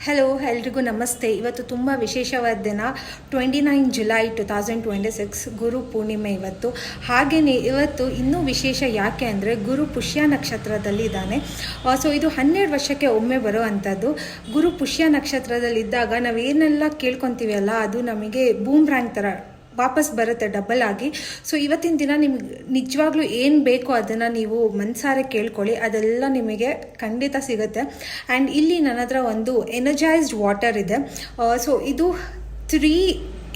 Hello ಎಲ್ರಿಗೂ ನಮಸ್ತೆ. ಇವತ್ತು ತುಂಬ ವಿಶೇಷವಾದ ದಿನ, 29 ಜುಲೈ 2026 ಗುರು ಪೂರ್ಣಿಮೆ ಇವತ್ತು. ಹಾಗೆಯೇ ಇವತ್ತು ಇನ್ನೂ ವಿಶೇಷ ಯಾಕೆ ಅಂದರೆ ಗುರು ಪುಷ್ಯ ನಕ್ಷತ್ರದಲ್ಲಿ ಇದ್ದಾನೆ. ಸೊ ಇದು 12 ವರ್ಷಕ್ಕೆ ಒಮ್ಮೆ ಬರುವಂಥದ್ದು. ಗುರು ಪುಷ್ಯ ನಕ್ಷತ್ರದಲ್ಲಿದ್ದಾಗ ನಾವೇನೆಲ್ಲ ಕೇಳ್ಕೊತೀವಲ್ಲ ಅದು ನಮಗೆ ಬೂಮ್ ರ್ಯಾಂಕ್ ಥರ ವಾಪಸ್ ಬರುತ್ತೆ ಡಬಲ್ ಆಗಿ. ಸೊ ಇವತ್ತಿನ ದಿನ ನಿಮ್ಗೆ ನಿಜವಾಗ್ಲೂ ಏನು ಬೇಕೋ ಅದನ್ನು ನೀವು ಮನಸಾರೆ ಕೇಳ್ಕೊಳ್ಳಿ, ಅದೆಲ್ಲ ನಿಮಗೆ ಖಂಡಿತ ಸಿಗುತ್ತೆ. ಆ್ಯಂಡ್ ಇಲ್ಲಿ ನನ್ನ ಹತ್ರ ಒಂದು ಎನರ್ಜೈಸ್ಡ್ ವಾಟರ್ ಇದೆ. ಸೊ ಇದು 3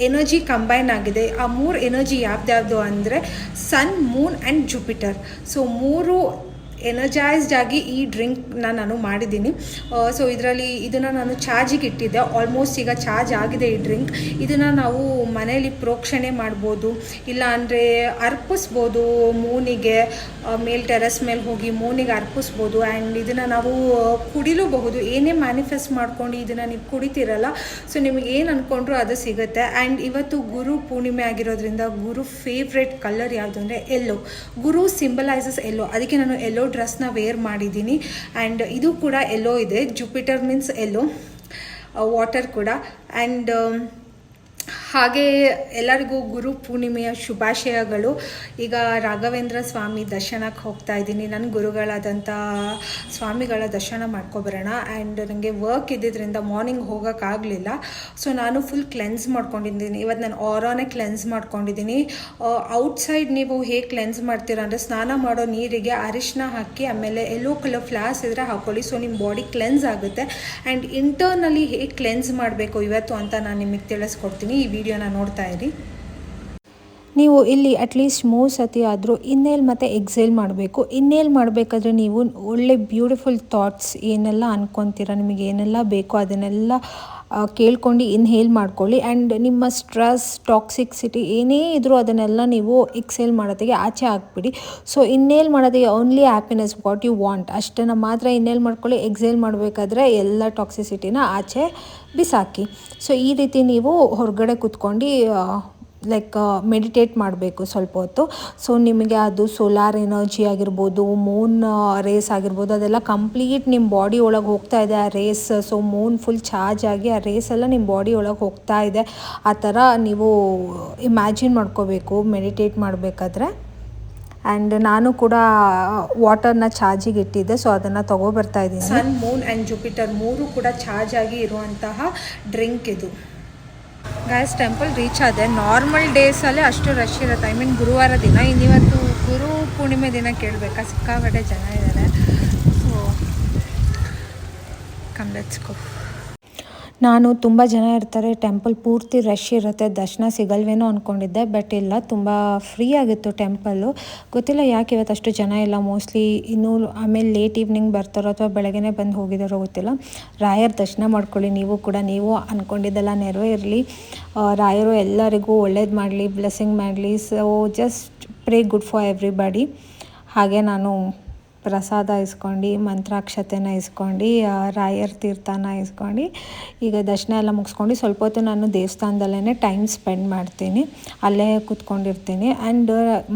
ಎನರ್ಜಿ ಕಂಬೈನ್ ಆಗಿದೆ. ಆ 3 ಎನರ್ಜಿ ಯಾವ್ದ್ಯಾವುದು ಅಂದರೆ sun, moon and Jupiter. So 3 energised ಆಗಿ ಈ ಡ್ರಿಂಕ್ನ ನಾನು ಮಾಡಿದ್ದೀನಿ. ಸೊ ಇದನ್ನು ನಾನು ಚಾರ್ಜಿಗೆ ಇಟ್ಟಿದ್ದೆ. ಆಲ್ಮೋಸ್ಟ್ ಈಗ ಚಾರ್ಜ್ ಆಗಿದೆ ಈ ಡ್ರಿಂಕ್. ಇದನ್ನು ನಾವು ಮನೆಯಲ್ಲಿ ಪ್ರೋಕ್ಷಣೆ ಮಾಡ್ಬೋದು, ಇಲ್ಲ ಅಂದರೆ ಅರ್ಪಿಸ್ಬೋದು ಮೂನಿಗೆ. ಟೆರೆಸ್ ಮೇಲೆ ಹೋಗಿ ಮೂನಿಗೆ ಅರ್ಪಿಸ್ಬೋದು. ಆ್ಯಂಡ್ ಇದನ್ನು ನಾವು ಕುಡಿಲೂಬಹುದು. ಏನೇ ಮ್ಯಾನಿಫೆಸ್ಟ್ ಮಾಡ್ಕೊಂಡು ಇದನ್ನು ನೀವು ಕುಡಿತೀರಲ್ಲ, ಸೊ ನಿಮಗೆ ಏನು ಅಂದ್ಕೊಂಡ್ರು ಅದು ಸಿಗುತ್ತೆ. ಆ್ಯಂಡ್ ಇವತ್ತು ಗುರು ಪೂರ್ಣಿಮೆ ಆಗಿರೋದ್ರಿಂದ ಗುರು ಫೇವ್ರೆಟ್ ಕಲರ್ ಯಾವುದು ಅಂದರೆ ಎಲ್ಲೋ. ಗುರು ಸಿಂಬಲೈಸಸ್ ಎಲ್ಲೋ, ಅದಕ್ಕೆ ನಾನು ಎಲ್ಲೋ ಡ್ರೆಸ್ನ ವೇರ್ ಮಾಡಿದ್ದೀನಿ. ಆ್ಯಂಡ್ ಇದು ಕೂಡ ಎಲ್ಲೋ ಇದೆ. ಜುಪಿಟರ್ ಮೀನ್ಸ್ ಎಲ್ಲೋ, ವಾಟರ್ ಕೂಡ. ಆ್ಯಂಡ್ ಹಾಗೆ ಎಲ್ಲರಿಗೂ ಗುರು ಪೂರ್ಣಿಮೆಯ ಶುಭಾಶಯಗಳು. ಈಗ ರಾಘವೇಂದ್ರ ಸ್ವಾಮಿ ದರ್ಶನಕ್ಕೆ ಹೋಗ್ತಾ ಇದ್ದೀನಿ. ನನ್ನ ಗುರುಗಳಾದಂಥ ಸ್ವಾಮಿಗಳ ದರ್ಶನ ಮಾಡ್ಕೊಬರೋಣ. ಆ್ಯಂಡ್ ನನಗೆ ವರ್ಕ್ ಇದ್ದಿದ್ದರಿಂದ ಮಾರ್ನಿಂಗ್ ಹೋಗೋಕ್ಕಾಗಲಿಲ್ಲ. ಸೊ ನಾನು ಫುಲ್ ಕ್ಲೆನ್ಸ್ ಮಾಡ್ಕೊಂಡಿದ್ದೀನಿ. ಇವತ್ತು ನಾನು ಆರಾನೇ ಕ್ಲೆನ್ಸ್ ಮಾಡ್ಕೊಂಡಿದ್ದೀನಿ. ಔಟ್ಸೈಡ್ ನೀವು ಹೇಗೆ ಕ್ಲೆನ್ಸ್ ಮಾಡ್ತೀರಾ ಅಂದರೆ ಸ್ನಾನ ಮಾಡೋ ನೀರಿಗೆ ಅರಿಶಿನ ಹಾಕಿ ಆಮೇಲೆ ಎಲ್ಲೋ ಕಲರ್ ಫ್ಲಾಸ್ ಇದ್ದರೆ ಹಾಕ್ಕೊಳ್ಳಿ. ಸೊ ನಿಮ್ಮ ಬಾಡಿ ಕ್ಲೆನ್ಸ್ ಆಗುತ್ತೆ. ಆ್ಯಂಡ್ ಇಂಟರ್ನಲಿ ಹೇಗೆ ಕ್ಲೆನ್ಸ್ ಮಾಡಬೇಕು ಇವತ್ತು ಅಂತ ನಾನು ನಿಮಗೆ ತಿಳಿಸ್ಕೊಡ್ತೀನಿ. ಈ ವಿಡಿಯೋನ ನೋಡ್ತಾ ಇರಿ. ನೀವು ಇಲ್ಲಿ ಅಟ್ಲೀಸ್ಟ್ 3 ಸತಿ ಆದರೂ ಇನ್ಹೇಲ್ ಮತ್ತು ಎಕ್ಸೇಲ್ ಮಾಡಬೇಕು. ಇನ್ಹೇಲ್ ಮಾಡಬೇಕಾದ್ರೆ ನೀವು ಒಳ್ಳೆ ಬ್ಯೂಟಿಫುಲ್ ಥಾಟ್ಸ್ ಏನೆಲ್ಲ ಅನ್ಕೊತೀರ, ನಿಮಗೆ ಏನೆಲ್ಲ ಬೇಕೋ ಅದನ್ನೆಲ್ಲ ಕೇಳ್ಕೊಂಡು ಇನ್ಹೇಲ್ ಮಾಡ್ಕೊಳ್ಳಿ. ಆ್ಯಂಡ್ ನಿಮ್ಮ ಸ್ಟ್ರೆಸ್, ಟಾಕ್ಸಿಕ್ಸಿಟಿ ಏನೇ ಇದ್ರೂ ಅದನ್ನೆಲ್ಲ ನೀವು ಎಕ್ಸೇಲ್ ಮಾಡೋದಕ್ಕೆ ಆಚೆ ಹಾಕ್ಬಿಡಿ. ಸೊ ಇನ್ಹೇಲ್ ಮಾಡೋದಕ್ಕೆ only happiness, what you want ಅಷ್ಟನ್ನು ಮಾತ್ರ ಇನ್ಹೇಲ್ ಮಾಡ್ಕೊಳ್ಳಿ. ಎಕ್ಸೇಲ್ ಮಾಡಬೇಕಾದ್ರೆ ಎಲ್ಲ ಟಾಕ್ಸಿಸಿಟಿನ ಆಚೆ ಬಿಸಾಕಿ. ಸೊ ಈ ರೀತಿ ನೀವು ಹೊರಗಡೆ ಕೂತ್ಕೊಂಡು ಲೈಕ್ ಮೆಡಿಟೇಟ್ ಮಾಡಬೇಕು ಸ್ವಲ್ಪ ಹೊತ್ತು. ಸೊ ನಿಮಗೆ ಅದು ಸೋಲಾರ್ ಎನರ್ಜಿ ಆಗಿರ್ಬೋದು, ಮೂನ್ ರೇಸ್ ಆಗಿರ್ಬೋದು, ಅದೆಲ್ಲ ಕಂಪ್ಲೀಟ್ ನಿಮ್ಮ ಬಾಡಿ ಒಳಗೆ ಹೋಗ್ತಾ ಇದೆ ಆ rays. So moon full charge ಆಗಿ ಆ ರೇಸ್ ಎಲ್ಲ ನಿಮ್ಮ ಬಾಡಿ ಒಳಗೆ ಹೋಗ್ತಾ ಇದೆ. ಆ ಥರ ನೀವು ಇಮ್ಯಾಜಿನ್ ಮಾಡ್ಕೋಬೇಕು ಮೆಡಿಟೇಟ್ ಮಾಡಬೇಕಾದ್ರೆ. ಆ್ಯಂಡ್ ನಾನು ಕೂಡ ವಾಟರ್ನ ಚಾರ್ಜಿಗೆ ಇಟ್ಟಿದ್ದೆ, ಸೊ ಅದನ್ನು ತೊಗೊಬರ್ತಾ ಇದ್ದೀನಿ. ಸನ್, ಮೂನ್ ಆ್ಯಂಡ್ ಜುಪಿಟರ್ 3 ಕೂಡ ಚಾರ್ಜ್ ಆಗಿ ಇರುವಂತಹ ಡ್ರಿಂಕ್ ಇದು. ಗಾಯ್ಸ್, ಟೆಂಪಲ್ ರೀಚ್ ಆದೆ. ನಾರ್ಮಲ್ ಡೇಸಲ್ಲೇ ಅಷ್ಟು ರಶ್ ಇರುತ್ತೆ. ಐ ಮೀನ್ ಗುರುವಾರ ದಿನ. ಇನ್ನಿವತ್ತು ಗುರು ಪೂರ್ಣಿಮೆ ದಿನ ಕೇಳಬೇಕಾ, ಸಿಕ್ಕಾಪಟ್ಟೆ ಜನ ಇದ್ದಾರೆ. So come let's go. ನಾನು ತುಂಬ ಜನ ಇರ್ತಾರೆ, ಟೆಂಪಲ್ ಪೂರ್ತಿ ರಶ್ ಇರುತ್ತೆ, ದರ್ಶನ ಸಿಗಲ್ವೇನೋ ಅಂದ್ಕೊಂಡಿದ್ದೆ. ಬಟ್ ಇಲ್ಲ, ತುಂಬ ಫ್ರೀ ಆಗಿತ್ತು ಟೆಂಪಲ್ಲು. ಗೊತ್ತಿಲ್ಲ ಯಾಕೆ ಇವತ್ತು ಅಷ್ಟು ಜನ ಇಲ್ಲ. ಮೋಸ್ಟ್ಲಿ ಇನ್ನೂ ಆಮೇಲೆ ಲೇಟ್ ಈವ್ನಿಂಗ್ ಬರ್ತಾರೋ ಅಥವಾ ಬೆಳಗ್ಗೆ ಬಂದು ಹೋಗಿದ್ದಾರೋ ಗೊತ್ತಿಲ್ಲ. ರಾಯರ ದರ್ಶನ ಮಾಡ್ಕೊಳ್ಳಿ ನೀವು ಕೂಡ. ನೀವು ಅಂದ್ಕೊಂಡಿದ್ದೆಲ್ಲ ನೆರವೇರಲಿ. ರಾಯರು ಎಲ್ಲರಿಗೂ ಒಳ್ಳೇದು ಮಾಡಲಿ, ಬ್ಲೆಸ್ಸಿಂಗ್ ಮಾಡಲಿ. So just pray good for everybody. ಹಾಗೆ ನಾನು ಪ್ರಸಾದ ಇಸ್ಕೊಂಡು, ಮಂತ್ರಾಕ್ಷತೆನ ಇಸ್ಕೊಂಡು, ರಾಯರ ತೀರ್ಥನ ಇಸ್ಕೊಂಡು ಈಗ ದರ್ಶನ ಎಲ್ಲ ಮುಗಿಸ್ಕೊಂಡು ಸ್ವಲ್ಪ ಹೊತ್ತು ನಾನು ದೇವಸ್ಥಾನದಲ್ಲೇ ಟೈಮ್ ಸ್ಪೆಂಡ್ ಮಾಡ್ತೀನಿ. ಅಲ್ಲೇ ಕೂತ್ಕೊಂಡಿರ್ತೀನಿ. ಆ್ಯಂಡ್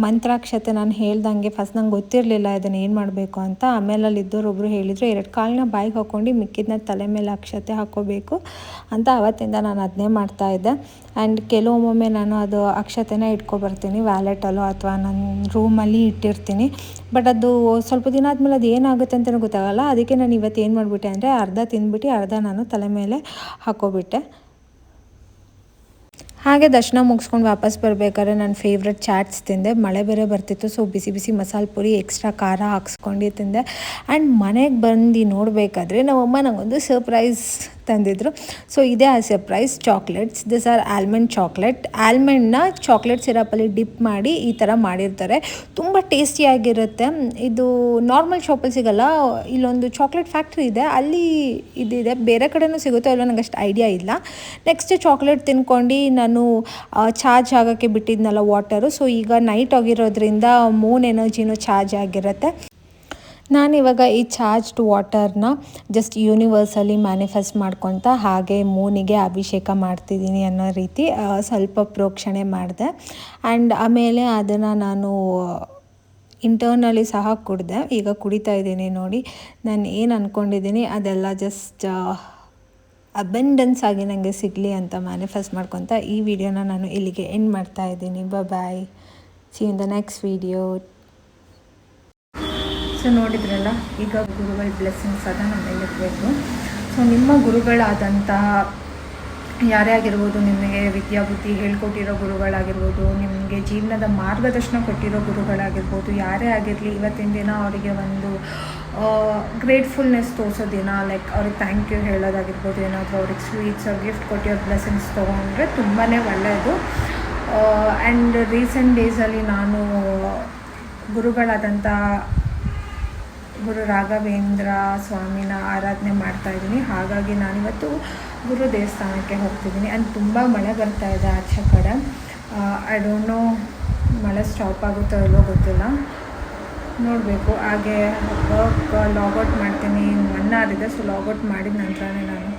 ಮಂತ್ರಾಕ್ಷತೆ ನಾನು ಹೇಳ್ದಂಗೆ ಫಸ್ಟ್ ನಂಗೆ ಗೊತ್ತಿರಲಿಲ್ಲ ಇದನ್ನು ಏನು ಮಾಡಬೇಕು ಅಂತ. ಆಮೇಲೆ ಅಲ್ಲಿ ಇದ್ದವರೊಬ್ಬರು ಹೇಳಿದರು 2 ಕಾಳನ್ನ ಬಾಯಿಗೆ ಹಾಕ್ಕೊಂಡು ಮಿಕ್ಕಿದ್ನ ತಲೆ ಮೇಲೆ ಅಕ್ಷತೆ ಹಾಕ್ಕೋಬೇಕು ಅಂತ. ಅವತ್ತಿಂದ ನಾನು ಅದನ್ನೇ ಮಾಡ್ತಾಯಿದ್ದೆ. ಆ್ಯಂಡ್ ಕೆಲವೊಮ್ಮೆ ನಾನು ಅದು ಅಕ್ಷತೆನ ಇಟ್ಕೊಬರ್ತೀನಿ ವ್ಯಾಲೆಟಲ್ಲೋ ಅಥವಾ ನನ್ನ ರೂಮಲ್ಲಿ ಇಟ್ಟಿರ್ತೀನಿ. ಬಟ್ ಅದು ಸ್ವಲ್ಪ ದಿನ ಆದಮೇಲೆ ಅದು ಏನಾಗುತ್ತೆ ಅಂತಲೂ ಗೊತ್ತಾಗಲ್ಲ. ಅದಕ್ಕೆ ನಾನು ಇವತ್ತು ಏನು ಮಾಡಿಬಿಟ್ಟೆ ಅಂದರೆ ಅರ್ಧ ತಿಂದ್ಬಿಟ್ಟು ಅರ್ಧ ನಾನು ತಲೆ ಮೇಲೆ ಹಾಕ್ಕೊಬಿಟ್ಟೆ. ಹಾಗೆ ದರ್ಶನ ಮುಗಿಸ್ಕೊಂಡು ವಾಪಸ್ ಬರಬೇಕಾದ್ರೆ ನನ್ನ ಫೇವ್ರೆಟ್ ಚಾಟ್ಸ್ ತಿಂದೆ. ಮಳೆ ಬೇರೆ ಬರ್ತಿತ್ತು, ಸೊ ಬಿಸಿ ಬಿಸಿ ಮಸಾಲೆ ಪುರಿ ಎಕ್ಸ್ಟ್ರಾ ಖಾರ ಹಾಕ್ಸ್ಕೊಂಡು ತಿಂದೆ. ಆ್ಯಂಡ್ ಮನೆಗೆ ಬಂದು ನೋಡಬೇಕಾದ್ರೆ ನಮ್ಮಮ್ಮ ನನಗೊಂದು ಸರ್ಪ್ರೈಸ್ ತಂದಿದ್ರು. ಸೊ ಇದೇ ಆ surprise, chocolates. This are almond chocolate. ಆಲ್ಮಂಡ್ನ ಚಾಕ್ಲೇಟ್ ಸಿರಪಲ್ಲಿ ಡಿಪ್ ಮಾಡಿ ಈ ಥರ ಮಾಡಿರ್ತಾರೆ. ತುಂಬ ಟೇಸ್ಟಿಯಾಗಿರುತ್ತೆ. ಇದು ನಾರ್ಮಲ್ ಶಾಪಲ್ಲಿ ಸಿಗೋಲ್ಲ. ಇಲ್ಲೊಂದು ಚಾಕ್ಲೇಟ್ ಫ್ಯಾಕ್ಟ್ರಿ ಇದೆ, ಅಲ್ಲಿ ಇದಿದೆ. ಬೇರೆ ಕಡೆನೂ ಸಿಗುತ್ತೋ ಇಲ್ಲೋ ನನಗೆ ಅಷ್ಟು ಐಡಿಯಾ ಇಲ್ಲ. ನೆಕ್ಸ್ಟ್ ಚಾಕ್ಲೇಟ್ ತಿನ್ಕೊಂಡು ನಾನು ಚಾರ್ಜ್ ಆಗೋಕ್ಕೆ ಬಿಟ್ಟಿದ್ನಲ್ಲ ವಾಟರು. ಸೊ ಈಗ ನೈಟ್ ಆಗಿರೋದ್ರಿಂದ ಮೂನ್ ಎನರ್ಜಿನೂ ಚಾರ್ಜ್ ಆಗಿರುತ್ತೆ. ನಾನಿವಾಗ ಈ ಚಾರ್ಜ್ಡ್ ವಾಟರ್ನ ಜಸ್ಟ್ ಯೂನಿವರ್ಸಲ್ಲಿ ಮ್ಯಾನಿಫೆಸ್ಟ್ ಮಾಡ್ಕೊತ ಹಾಗೆ ಮೂನಿಗೆ ಅಭಿಷೇಕ ಮಾಡ್ತಿದ್ದೀನಿ ಅನ್ನೋ ರೀತಿ ಸ್ವಲ್ಪ ಪ್ರೋಕ್ಷಣೆ ಮಾಡಿದೆ. ಆ್ಯಂಡ್ ಆಮೇಲೆ ಅದನ್ನು ನಾನು ಇಂಟರ್ನಲಿ ಸಹ ಕುಡಿದೆ. ಈಗ ಕುಡಿತಾ ಇದ್ದೀನಿ ನೋಡಿ. ನಾನು ಏನು ಅಂದ್ಕೊಂಡಿದ್ದೀನಿ ಅದೆಲ್ಲ ಜಸ್ಟ್ ಅಬೆಂಡೆನ್ಸ್ ಆಗಿ ನನಗೆ ಸಿಗಲಿ ಅಂತ ಮ್ಯಾನಿಫೆಸ್ಟ್ ಮಾಡ್ಕೊತ ಈ ವಿಡಿಯೋನ ನಾನು ಇಲ್ಲಿಗೆ ಎಂಡ್ ಮಾಡ್ತಾ ಇದ್ದೀನಿ. Bye, see in the next video. So ನೋಡಿದ್ರಲ್ಲ, ಈಗ ಗುರುಗಳ ಬ್ಲೆಸ್ಸಿಂಗ್ಸ್ ಅದ ನಮ್ಮ ಮೇಲಿರಬೇಕು. ಸೊ ನಿಮ್ಮ ಗುರುಗಳಾದಂತಹ ಯಾರೇ ಆಗಿರ್ಬೋದು, ನಿಮಗೆ ವಿದ್ಯಾಬುದ್ಧಿ ಹೇಳ್ಕೊಟ್ಟಿರೋ ಗುರುಗಳಾಗಿರ್ಬೋದು, ನಿಮಗೆ ಜೀವನದ ಮಾರ್ಗದರ್ಶನ ಕೊಟ್ಟಿರೋ ಗುರುಗಳಾಗಿರ್ಬೋದು, ಯಾರೇ ಆಗಿರಲಿ, ಇವತ್ತಿನ ದಿನ ಅವರಿಗೆ ಒಂದು ಗ್ರೇಟ್ಫುಲ್ನೆಸ್ ತೋರಿಸೋ ದಿನ, ಲೈಕ್ ಅವ್ರಿಗೆ ಥ್ಯಾಂಕ್ ಯು ಹೇಳೋದಾಗಿರ್ಬೋದು, ಏನಾದರೂ ಅವ್ರಿಗೆ ಸ್ವೀಟ್ಸ್ ಗಿಫ್ಟ್ ಕೊಟ್ಟಿರೋ ಬ್ಲೆಸ್ಸಿಂಗ್ಸ್ ತೊಗೊಂಡ್ರೆ ತುಂಬಾ ಒಳ್ಳೆಯದು. ಆ್ಯಂಡ್ ರೀಸೆಂಟ್ ಡೇಸಲ್ಲಿ ನಾನು ಗುರುಗಳಾದಂಥ ಗುರು ರಾಘವೇಂದ್ರ ಸ್ವಾಮಿನ ಆರಾಧನೆ ಮಾಡ್ತಾಯಿದ್ದೀನಿ. ಹಾಗಾಗಿ ನಾನಿವತ್ತು ಗುರು ದೇವಸ್ಥಾನಕ್ಕೆ ಹೋಗ್ತಿದ್ದೀನಿ. ಆ್ಯಂಡ್ ತುಂಬ ಮಳೆ ಬರ್ತಾ ಇದೆ ಆಚೆ ಕಡೆ. ಐ ಡೋಂಟ್ ನೋ ಮಳೆ ಸ್ಟಾಪ್ ಆಗುತ್ತೋ ಇಲ್ಲೋ ಗೊತ್ತಿಲ್ಲ, ನೋಡಬೇಕು. ಹಾಗೆ ವರ್ಕ್ ಲಾಗೌಟ್ ಮಾಡ್ತೀನಿ, 1 hour ಇದೆ. ಸೊ ಲಾಗೌಟ್ ಮಾಡಿದ ನಂತರನೇ ನಾನು